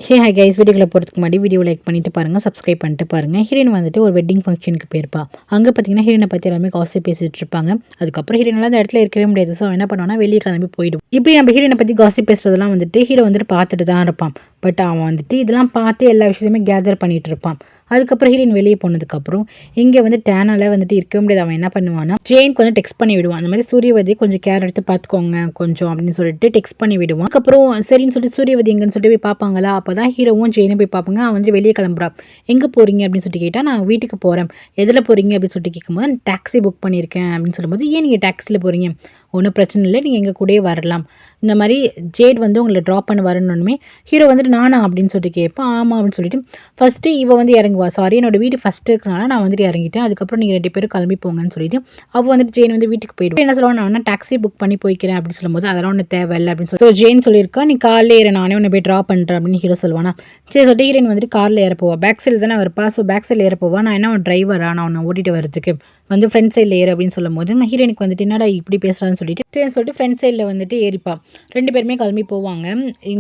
Hi guys, வீடியோக்குள்ள போகிறதுக்கு முன்னாடி வீடியோ லைக் பண்ணிட்டு பாருங்கள், சப்ஸ்கிரைப் பண்ணிட்டு பாருங்கள். ஹீரோயின் வந்துட்டு ஒரு வெட்டிங் ஃபங்க்ஷனுக்கு போயிருப்பா. அங்கே பார்த்தீங்கன்னா ஹீரோயினை பற்றி எல்லாமே காசிப் பேசிட்டு இருப்பாங்க. அதுக்கப்புறம் ஹீரோயினால அந்த இடத்துல இருக்கவே முடியாது. ஸோ என்ன பண்ணுவானா வெளியே கிளம்பி போயிடும். இப்படி நம்ம ஹீரோயினை பற்றி காசிப் பேசுறதெல்லாம் வந்துட்டு ஹீரோ வந்துட்டு பார்த்துட்டு தான் இருப்பான். பட் அவன் வந்துட்டு இதெல்லாம் பார்த்து எல்லா விஷயத்தையுமே கேதர் பண்ணிட்டு இருப்பான். அதுக்கப்புறம் ஹீரோயின் வெளியே போனதுக்கப்புறம் இங்கே வந்து டேனால வந்துட்டு இருக்கவே முடியாது. அவன் என்ன பண்ணுவான்னா ஜெயினுக்கு வந்து டெக்ஸ்ட் பண்ணி விடுவான். அந்த மாதிரி சூரியவதி கொஞ்சம் கேர் எடுத்து பார்த்துக்கோங்க கொஞ்சம் அப்படின்னு சொல்லிட்டு டெக்ஸ்ட் பண்ணி விடுவான். அதுக்கப்புறம் சரின்னு சொல்லிட்டு சூரியவதி எங்கன்னு சொல்லிட்டு போய் பார்ப்பாங்களா. அப்போ தான் ஹீரோவும் ஜெயினும் போய் பார்ப்பாங்க. அவன் வந்து வெளியே கிளம்புறான். எங்கே போகிறீங்க அப்படின்னு சொல்லிட்டு கேட்டால் நான் வீட்டுக்கு போகிறேன். எதில் போகிறீங்க அப்படின்னு சொல்லிட்டு கேட்கும்போது நான் டாக்ஸி புக் பண்ணியிருக்கேன் அப்படின்னு சொல்லும்போது ஏன் நீங்கள் டாக்ஸியில் போகிறீங்க, ஒன்றும் பிரச்சனை இல்லை, நீங்கள் எங்கள் கூடயே வரலாம். இந்த மாதிரி ஜேட் வந்து உங்களை ட்ராப் பண்ண வரணுமே. ஹீரோ வந்துட்டு நானா அப்படின்னு சொல்லிட்டு கேட்பேன். ஆமாம் அப்படின்னு சொல்லிட்டு ஃபஸ்ட்டு இவ வந்து இறங்குவா. சாரி, என்னோட வீடு ஃபஸ்ட்டு இருக்கனால நான் வந்துட்டு இறங்கிட்டேன். அதுக்கப்புறம் நீங்கள் 2 பேரும் கிளம்பி போங்கன்னு சொல்லிட்டு அவள் வந்துட்டு ஜெயின் வந்து வீட்டுக்கு போயிடுவோம். என்ன சொல்லுவான், நான் வேணா டாக்ஸி புக் பண்ணி போய்க்கிறேன் அப்படின்னு சொல்லும்போது அதெல்லாம் ஒன்று தேவையில்லை அப்படின்னு சொல்லி ஜெயின் சொல்லியிருக்கா, நீ காரில் ஏற, நானே உன்னை போய் ட்ராப் பண்ணுறேன் அப்படின்னு ஹீரோ சொல்லுவானா. சரி சொல்லிட்டு ஹீரோயின் வந்துட்டு காரில் ஏற போவா. பேக் சைடில் தானே இருப்பா. ஸோ பேக் சைடில் ஏற போவா. நான் என்ன ஒரு டிரைவரா, நான் உன்னை ஓட்டிட்டு வரதுக்கு வந்து ஃப்ரண்ட் சைடில் ஏறு அப்படின்னு சொல்லும் போது ஹீரோயினுக்கு வந்துட்டு என்னடா இப்படி பேசுகிறான்னு சொல்லிட்டு ஃப்ரண்ட் சைடில் வந்துட்டு ஏறிப்பா. 2 பேருமே கிளம்பி போவாங்க.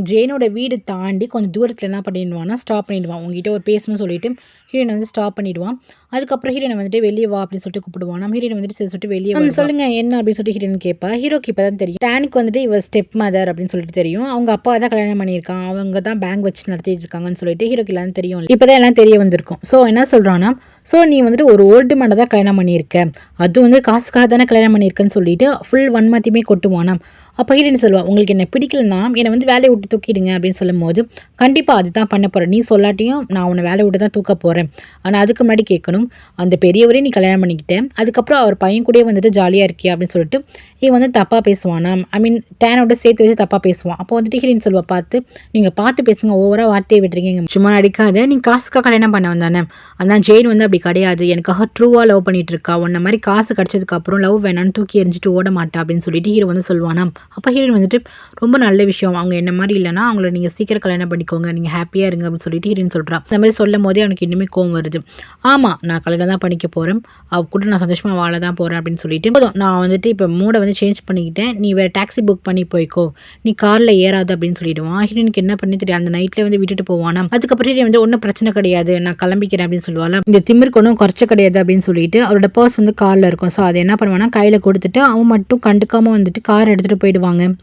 ஜெயினோட வீடு தாண்டி கொஞ்சம் தூரத்தில் என்ன பண்ணிடுவான்னா ஸ்டாப் பண்ணிடுவான். உங்ககிட்ட ஒரு பேசணும்னு சொல்லிட்டு ஹீரோயின் வந்து ஸ்டாப் பண்ணிடுவான். அதுக்கப்புறம் ஹீரோயின் வந்துட்டு வெளியே வா அப்படின்னு சொல்லிட்டு கூப்பிடுவான். நம்ம ஹீரோயின் வந்துட்டு சரி சொல்லிட்டு வெளியே சொல்லுங்க என்ன அப்படின்னு சொல்லிட்டு ஹீரோயின் கேட்பா. ஹீரோக்கு இப்போ தான் தெரியும் டேனுக்கு வந்துட்டு இவ ஸ்டெப் மதர் அப்படின்னு சொல்லிட்டு தெரியும். அவங்க அப்பா தான் கல்யாணம் பண்ணியிருக்கான், அவங்க தான் பேங்க் வச்சு நடத்திட்டு இருக்காங்கன்னு சொல்லிட்டு ஹீரோக்கு எல்லாம் தெரியும். இப்போ தான் எல்லாம் தெரிய வந்திருக்கும். ஸோ என்ன சொல்கிறான்னா, ஸோ நீ வந்துட்டு ஒரு ஓல்டு மேனை தான் கல்யாணம் பண்ணியிருக்க, அதுவும் வந்து காசுக்காக தானே கல்யாணம் பண்ணியிருக்கேன்னு சொல்லிட்டு ஃபுல் வன்மத்தையுமே கொட்டுவானா. அப்போ ஹீரோயின் சொல்லுவா, உங்களுக்கு என்ன பிடிக்கலன்னா என்னை வந்து வேலையை விட்டு தூக்கிடுங்க அப்படின்னு சொல்லும்போது கண்டிப்பாக அதுதான் பண்ண போகிறேன், நீ சொல்லாட்டியும் நான் உன்னை வேலையை விட்டு தான் தூக்க போகிறேன். ஆனால் அதுக்கு முன்னாடி கேட்கணும், அந்த பெரியவரே நீ கல்யாணம் பண்ணிக்கிட்டேன், அதுக்கப்புறம் அவர் பையன் கூட வந்துட்டு ஜாலியாக இருக்கியா அப்படின்னு சொல்லிட்டு இவன் வந்து தப்பாக பேசுவானா. ஐ மீன் டேனோட சேர்த்து வச்சு தப்பாக பேசுவான். அப்போ வந்துட்டு ஹீரோயின் சொல்லுவா, பார்த்து நீங்கள் பார்த்து பேசுங்க, ஓவராக வார்த்தையை விட்டுறீங்க, சும்மா நடிக்காத, நீ காசுக்காக கல்யாணம் பண்ண வந்தானே. அதான் ஜெயின் வந்து அப்படி கிடையாது, எனக்காக ட்ரூவாக லவ் பண்ணிட்டு இருக்கா, உன்ன மாதிரி காசு கிடச்சதுக்கப்புறம் லவ் வேணான்னு தூக்கி எரிஞ்சிட்டு ஓட மாட்டா அப்படின்னு சொல்லிட்டு ஹீரோ வந்து சொல்லுவானா. அப்போ ஹீரோயின் வந்துட்டு ரொம்ப நல்ல விஷயம், அவங்க என்ன மாதிரி இல்லைனா அவங்கள நீங்கள் சீக்கிரம் கல்யாணம் பண்ணிக்கோங்க, நீங்கள் ஹாப்பியாக இருங்க அப்படின்னு சொல்லிட்டு ஹீரோயின் சொல்கிறா. அந்த மாதிரி சொல்லும் போதே அவனுக்கு இன்னுமே கோவம் வருது. ஆமாம், நான் கல்யாணம் தான் பண்ணிக்க போகிறேன், அவ கூட நான் சந்தோஷமாக வாழ தான் போகிறேன் அப்படின்னு சொல்லிட்டு போதும், நான் வந்துட்டு இப்போ மூடை வந்து சேஞ்ச் பண்ணிக்கிட்டேன், நீ வேறு டாக்ஸி புக் பண்ணி போய்க்கோ, நீ காரில் ஏறாது அப்படின்னு சொல்லிடுவான். ஹீரோயினுக்கு என்ன பண்ணி தெரியும், அந்த நைட்டில் வந்து விட்டுட்டு போவானா. அதுக்கப்புறம் ஹீரோயின் வந்து ஒன்றும் பிரச்சனை கிடையாது, நான் கிளம்பிக்கிறேன் அப்படின்னு சொல்லுவாள். இந்த திமிருக்கு ஒன்றும் குறைச்ச கிடையாது அப்படின்னு சொல்லிட்டு அவரோட பர்ஸ் வந்து காரில் இருக்கும். ஸோ அதை என்ன பண்ணுவானா கையில் கொடுத்துட்டு அவன் மட்டும் கண்டுக்காமல் வந்துட்டு கார் எடுத்துகிட்டு போயிடுவாங்க.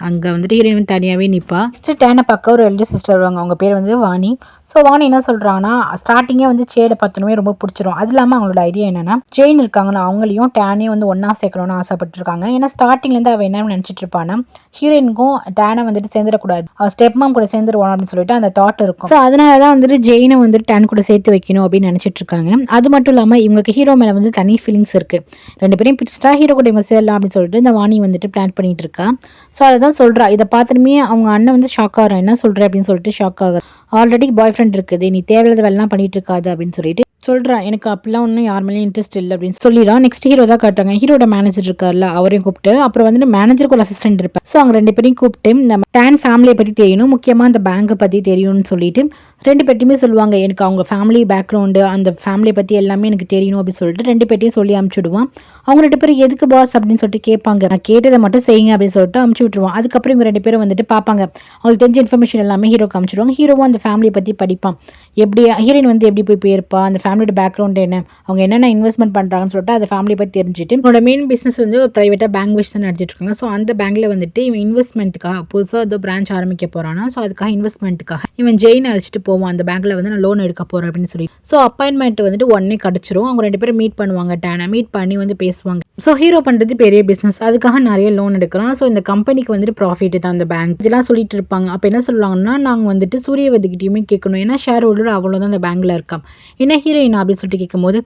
அங்கே வந்துட்டு ஹீரோயின் வந்து தனியாகவே நிற்பா. நெக்ஸ்ட் டேனை பார்க்க ஒரு எல்டர் சிஸ்டர் வருவாங்க. அவங்க பேர் வந்து வாணி. ஸோ வாணி என்ன சொல்கிறாங்கன்னா, ஸ்டார்டிங்கே வந்து சேலை பார்த்தனுமே ரொம்ப பிடிச்சிரும். அது இல்லாமல் அவங்களோட ஐடியா என்னன்னா, ஜெயின் இருக்காங்கன்னா அவங்களையும் டேனையும் வந்து ஒன்றா சேர்க்கணும்னு ஆசைப்பட்டுருக்காங்க. ஏன்னா ஸ்டார்டிங்லேருந்து அவள் என்ன நினச்சிட்டு இருப்பானா, ஹீரோயினுக்கும் டேனை வந்துட்டு சேர்ந்துடக்கூடாது, அவள் ஸ்டெப் மாம் கூட சேர்ந்துருவான் அப்படின்னு சொல்லிட்டு அந்த தாட் இருக்கும். ஸோ அதனால தான் வந்துட்டு ஜெயினை வந்துட்டு டேன் கூட சேர்த்து வைக்கணும் அப்படின்னு நினச்சிட்டு இருக்காங்க. அது மட்டும் இல்லாமல் இவங்களுக்கு ஹீரோ மேலே வந்து தனி ஃபீலிங்ஸ் இருக்குது. 2 பேரையும் பிடிச்சிட்டா ஹீரோ கூட இவங்க சேரலாம் அப்படின்னு சொல்லிட்டு இந்த வாணி வந்துட்டு பிளான் பண்ணிட்டு இருக்கா. ஸோ அதை தான் சொல்கிறா. இதை பார்த்துட்டுமே அவங்க அண்ணன் வந்து ஷாக் ஆகிறான். என்ன சொல்கிற அப்படின்னு சொல்லிட்டு ஷாக் ஆகிறான். ஆல்ரெடி பாய் ஃப்ரெண்ட் இருக்குது, நீ தேவையில்லாத வேலைலாம் பண்ணிட்டு இருக்காது அப்படின்னு சொல்லிட்டு சொல்கிறான். எனக்கு அப்படிலாம் ஒன்றும் யார் மேலேயும் இன்ட்ரெஸ்ட் இல்லை அப்படின்னு சொல்லிடுறான். நெக்ஸ்ட் ஹீரோ தான் காட்டுறாங்க. ஹீரோட மேனேஜர் இருக்கார்ல, அவரையும் கூப்பிட்டு அப்புறம் வந்துட்டு மேனேஜருக்கு ஒரு அசிஸ்டன்ட் இருப்பேன். ஸோ அவங்க 2 பேரையும் கூப்பிட்டு இந்த டேன் ஃபேமிலியை பற்றி தெரியணும், முக்கியமாக அந்த பேங்கை பற்றி தெரியணும்னு சொல்லிட்டு 2 பேர்ட்டையுமே சொல்லுவாங்க. எனக்கு அவங்க ஃபேமிலி பேக்ரவுண்டு, அந்த ஃபேமிலியை பற்றி எல்லாமே எனக்கு தெரியணும் அப்படின்னு சொல்லிட்டு 2 பேர்ட்டையும் சொல்லி அனுப்பிச்சுடுவான். அவங்க 2 பேரும் எதுக்கு பாஸ் அப்படின்னு சொல்லிட்டு கேட்பாங்க. நான் கேட்டதை மட்டும் செய்யுங்க அப்படின்னு சொல்லிட்டு அனுப்பிச்சு விட்டுருவான். அதுக்கப்புறம் இவங்க 2 பேரும் வந்துட்டு பார்ப்பாங்க. அவங்களுக்கு தெரிஞ்ச இன்ஃபர்மேஷன் எல்லாமே ஹீரோக்கு அனுப்பிச்சிடுவாங்க. ஹீரோவும் அந்த ஃபேமிலியை பற்றி படிப்பான். எப்படி ஹீரோயின் வந்து எப்படி போய் போயிருப்பா, அந்த ஃபேமிலியோட பேக்ரவுண்ட் என்ன, அவங்க என்னென்ன இன்வெஸ்ட்மெண்ட் பண்ணுறாங்கன்னு சொல்லிட்டு அந்த ஃபேமிலியை பற்றி தெரிஞ்சுட்டு அவனோட மெயின் பிஸ்னஸ் வந்து ஒரு ப்ரைவேட்டாக பேங்க் வச்சு தான் நடத்திட்டு இருக்காங்க. ஸோ அந்த பேங்க்கில் வந்துட்டு இவன் இன்வெஸ்ட்மெண்ட்டுக்காக புதுசாக ஏதோ பிரான்ச் ஆரம்பிக்க போகிறானா. ஸோ அதுக்காக இன்வெஸ்ட்மெண்ட்டுக்காக இவன் ஜெயின் அழைச்சிட்டு போவான். அந்த பேங்க்கில் வந்து நான் லோன் எடுக்க போகிறேன் அப்படின்னு சொல்லி. ஸோ அப்பாயின்மெண்ட் வந்துட்டு உடனே கிடச்சிரும். அவங்க 2 பேரும் மீட் பண்ணுவாங்க. டேனை மீட் பண்ணி வந்து பேசுவாங்க. ஸோ ஹீரோ பண்ணுறது பெரிய பிஸ்னஸ், அதுக்காக நிறைய லோன் எடுக்கிறான். ஸோ இந்த கம்பெனிக்கு வந்துட்டு ப்ராஃபிட் தான் அந்த பேங்க், இதெல்லாம் சொல்லிட்டு இருப்பாங்க. அப்போ என்ன சொல்லுவாங்கன்னா, நாங்கள் வந்துட்டு சூரியவதிக்கிட்டையுமே கேட்கணும், ஏன்னா ஷேர் ஹோல்டர் அவ்வளோ தான் அந்த பேங்க்கில் இருக்கான், என்ன ஹீரோயின் அப்படின்னு சொல்லிட்டு கேட்கும்போது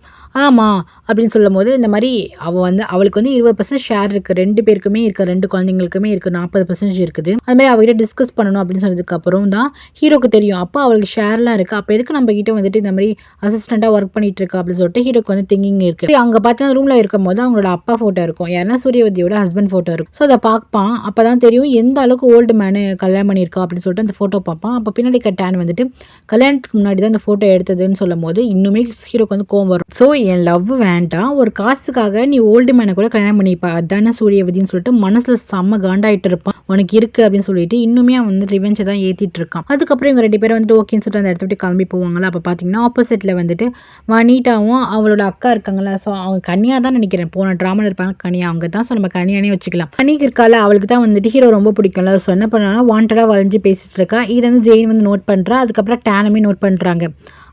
ஆமாம் அப்படின்னு சொல்லும் போது இந்த மாதிரி அவளுக்கு வந்து 20% ஷேர் இருக்குது, 2 பேருக்குமே இருக்குது, 2 குழந்தைங்களுக்குமே இருக்குது, 40% இருக்குது. அதுமாதிரி அவகிட்ட டிஸ்கஸ் பண்ணணும் அப்படின்னு சொன்னதுக்கப்புறம் தான் ஹீரோக்கு தெரியும், அப்போ அவளுக்கு ஷேர்லாம் இருக்குது, அப்போ எதுக்கு நம்ம கிட்ட வந்துட்டு இந்த மாதிரி அசிஸ்டண்ட்டாக ஒர்க் பண்ணிட்டு இருக்கா அப்படின்னு சொல்லிட்டு ஹீரோக்கு வந்து திங்கிங் இருக்குது. அங்கே பார்த்தீங்கன்னா ரூமில் இருக்கும் போது அவங்களோட அப்பா ஃபோட்டோ இருக்கும், யாருன்னா சூரியவதியோட ஹஸ்பண்ட் ஃபோட்டோ இருக்கும். ஸோ அதை பார்ப்பான். அப்போ தான் தெரியும் எந்த அளவுக்கு ஓல்டு மேனு கல்யாணம் பண்ணியிருக்கா அப்படின்னு சொல்லிட்டு அந்த ஃபோட்டோ பார்ப்பான். அப்போ பின்னாடி டேன் வந்துட்டு கல்யாணத்துக்கு முன்னாடி தான் அந்த ஃபோட்டோ எடுத்ததுன்னு சொல்லும் போது இன்னுமே ஹீரோக்கு வந்து கோவம் வரும். ஸோ என் லவ் வேண்டாம், ஒரு காசுக்காக நீ ஓல்டு மேனை கூட கல்யாணம் பண்ணிப்பா, அதானே சூரியவதின்னு சொல்லிட்டு மனசில் செம்ம காண்டாயிட்டு இருப்பான். உனக்கு இருக்குது அப்படின்னு சொல்லிட்டு இன்னுமே அவன் வந்து ரிவெஞ்சை தான் ஏற்றிட்டு இருக்கான். அதுக்கப்புறம் இவங்க 2 பேரும் வந்துட்டு ஓகேன்னு சொல்லிட்டு அந்த இடத்த விட்டு கிளம்பி போவாங்களா. அப்போ பார்த்தீங்கன்னா ஆப்போசிட்டில் வந்துட்டு வனிதாவும் அவளோட அக்கா இருக்காங்களா, ஸோ அவங்க கனியா தான் நினைக்கிறேன், போன ட்ராமாவில் இருப்பாங்க கனியா, அவங்க தான். ஸோ நம்ம கனியானே வச்சுக்கலாம். கனிக்கு இருக்கால, அவளுக்கு தான் வந்துட்டு ஹீரோ ரொம்ப பிடிக்கும்ல. ஸோ என்ன பண்ணாலும் வாண்டடாக வளைஞ்சு பேசிட்டு இருக்கா. இது வந்து ஜெயின் வந்து நோட் பண்ணுறா. அதுக்கப்புறம் டேனுமே நோட் பண்ணுறாங்க.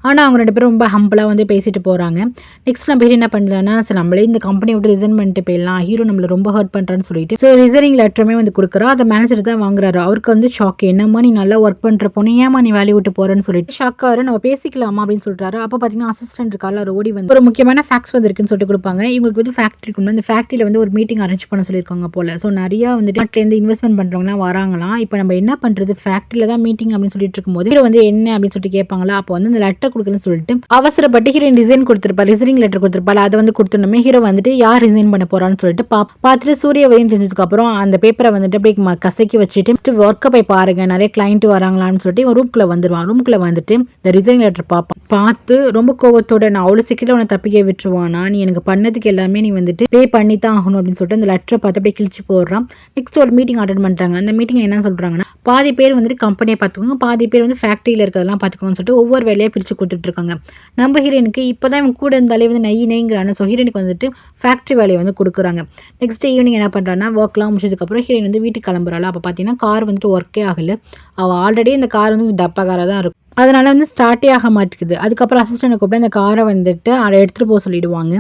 ஆனால் அவங்க 2 பேரும் ரொம்ப ஹம்பிளாக வந்து பேசிட்டு போகிறாங்க. நெக்ஸ்ட் நம்ம ஹீரோ என்ன பண்ணுறேன்னா, சரி நம்மளே இந்த கம்பெனி விட்டு ரிசைன் பண்ணிட்டு போயிடலாம், ஹீரோ நம்மளை ரொம்ப ஹர்ட் பண்ணுறான்னு சொல்லிட்டு ஸோ ரிசைனிங் லெட்டருமே வந்து கொடுக்குறா. அதை மேனேஜர் தான் வாங்குறாரு. அவருக்கு வந்து ஷாக், என்னம்மா நீ நல்லா ஒர்க் பண்ணுற பொண்ணு, ஏமா நீ வேலையை விட்டு போகிறேன்னு சொல்லிட்டு ஷாக் ஆகிற. நம்ம பேசிக்கலாமா அப்படின்னு சொல்லிட்டாரு. அப்போ பார்த்தீங்கன்னா அசிஸ்டன்ட் இருக்கால, அவர் ஓடி வந்து ஒரு முக்கியமான ஃபேக்ஸ் வந்து இருக்குன்னு சொல்லிட்டு கொடுப்பாங்க. இவங்களுக்கு வந்து ஃபேக்ட்ரி இருக்குன்னு, இந்த ஃபேக்ட்ரியில் வந்து ஒரு மீட்டிங் அரேஞ்ச் பண்ண சொல்லியிருக்காங்க போல. ஸோ நிறையா வந்துட்டு நாட்டிலேருந்து இன்வெஸ்ட்மெண்ட் பண்ணுறவங்களாம் வராங்களாம். இப்போ நம்ம என்ன பண்ணுறது, ஃபேக்ட்ரியில் தான் மீட்டிங் அப்படின்னு சொல்லிட்டு இருக்கும்போது ஹீரோ வந்து என்ன அப்படின்னு சொல்லிட்டு கேட்பாங்களா. அப்போ வந்து இந்த லெட்டர் கொடுக்குறேன்னு சொல்லிட்டு அவசரப்பட்டு ஹீரோயின் ரிசைன் கொடுத்துருப்பா, ரிசைனிங் லெட்டர் கொடுத்துருப்பாள். அதை வந்து கொடுத்துருந்தோமே ஹீரோ வந்துட்டு யார் ரிசைன் பண்ண போறான்னு சொல்லிட்டு பார்த்துட்டு சூரியவையும் தெரிஞ்சதுக்கு அப்புறம் அந்த பேப்பரை வந்துட்டு அப்படியே கசக்கி வச்சுட்டு ஒர்க்கை போய் பாருங்க, நிறைய கிளைண்ட் வராங்களான்னு சொல்லிட்டு இவன் ரூம்குள்ள வந்துருவான். ரூம்குள்ள வந்துட்டு இந்த ரிசைனிங் லெட்டர் பார்த்து ரொம்ப கோவத்தோட, நான் அவ்வளோ சீக்கிரம் உன்னை தப்பிக்க விட்டுருவானா, நீ எனக்கு பண்ணதுக்கு எல்லாமே நீ வந்துட்டு பே பண்ணி தான் ஆகணும் அப்படின்னு சொல்லிட்டு அந்த லெட்டரை பார்த்து அப்படியே கிழிச்சு போடுறான். நெக்ஸ்ட் ஒரு மீட்டிங் அட்டென்ட் பண்றாங்க. அந்த மீட்டிங் என்ன சொல்றாங்கன்னா, பாதி பேர் வந்துட்டு கம்பெனியை பார்த்துக்கோங்க, பாதி பேர் வந்து ஃபேக்ட்ரியில் இருக்கிறதெல்லாம் பார்த்துக்கோங்கன்னு சொல்லிட்டு ஒவ்வொரு வேலையை பிரித்து கொடுத்துட்டு இருக்காங்க. நம்ம ஹீரோனுக்கு இப்போ தான் இவங்க கூட இருந்தாலே வந்து நெய்ங்கிறான. ஸோ ஹீரோனுக்கு வந்துட்டு ஃபேக்ட்ரி வேலையை வந்து கொடுக்குறாங்க. நெக்ஸ்ட் ஈவினிங் என்ன பண்ணுறான்னா, ஒர்க்லாம் முடிச்சதுக்கப்புறம் ஹீரோயின் வந்து வீட்டுக்கு கிளம்புறாள். அப்போ பார்த்தீங்கன்னா கார் வந்துட்டு ஒர்க்கே ஆகலை. அவள் ஆல்ரெடி இந்த கார் வந்து டப்பா காராக தான் இருக்கும், அதனால வந்து ஸ்டார்ட்டே ஆக மாட்டேங்குது. அதுக்கப்புறம் அசிஸ்டன்ட் கூப்பிட்டு அந்த காரை வந்துட்டு அதை எடுத்துகிட்டு போக சொல்லிடுவாங்க